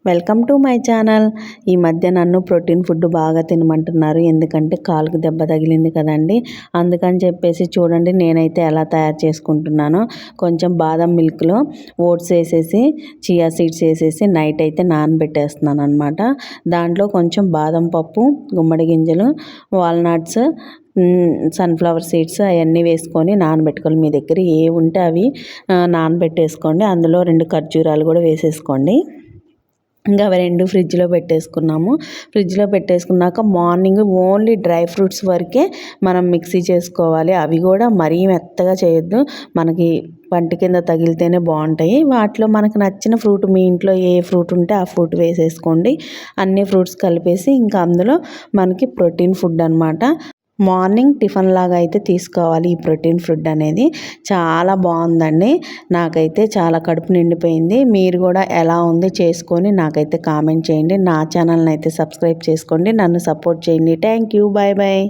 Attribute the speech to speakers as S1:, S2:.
S1: Welcome to my channel. ఈ మధ్య నన్ను ప్రోటీన్ ఫుడ్ బాగా తినమంటున్నారు, ఎందుకంటే కాలుకు దెబ్బ తగిలింది కదండి. అందుకని చెప్పేసి చూడండి నేనైతే ఎలా తయారు చేసుకుంటున్నానో. కొంచెం బాదం మిల్క్లో ఓట్స్ వేసేసి చియా సీడ్స్ వేసేసి నైట్ అయితే నానబెట్టేస్తున్నాను అనమాట. దాంట్లో కొంచెం బాదం పప్పు, గుమ్మడి గింజలు, వాల్నట్స్, సన్ఫ్లవర్ సీడ్స్ అవన్నీ వేసుకొని నానబెట్టుకోవాలి. మీ దగ్గర ఏ ఉంటే అవి నానబెట్టేసుకోండి. అందులో 2 ఖర్జూరాలు కూడా వేసేసుకోండి. ఇంకా అవి 2 ఫ్రిడ్జ్లో పెట్టేసుకున్నాము. ఫ్రిడ్జ్లో పెట్టేసుకున్నాక మార్నింగ్ ఓన్లీ డ్రై ఫ్రూట్స్ వరకే మనం మిక్సీ చేసుకోవాలి. అవి కూడా మరీ మెత్తగా చేయొద్దు, మనకి పంటి కింద తగిలితేనే బాగుంటాయి. వాటిలో మనకు నచ్చిన ఫ్రూట్, మీ ఇంట్లో ఏ ఫ్రూట్ ఉంటే ఆ ఫ్రూట్ వేసేసుకోండి. అన్ని ఫ్రూట్స్ కలిపేసి ఇంకా అందులో మనకి ప్రోటీన్ ఫుడ్ అనమాట. మార్నింగ్ టిఫిన్ లాగా అయితే తీసుకోవాలి ఈ ప్రోటీన్ ఫుడ్ అనేది. చాలా బాగుందండి, నాకైతే చాలా కడుపు నిండిపోయింది. మీరు కూడా ఎలా ఉంది చేసుకొని నాకైతే కామెంట్ చేయండి. నా ఛానల్ని అయితే సబ్స్క్రైబ్ చేసుకోండి, నన్ను సపోర్ట్ చేయండి. Thank you, bye bye.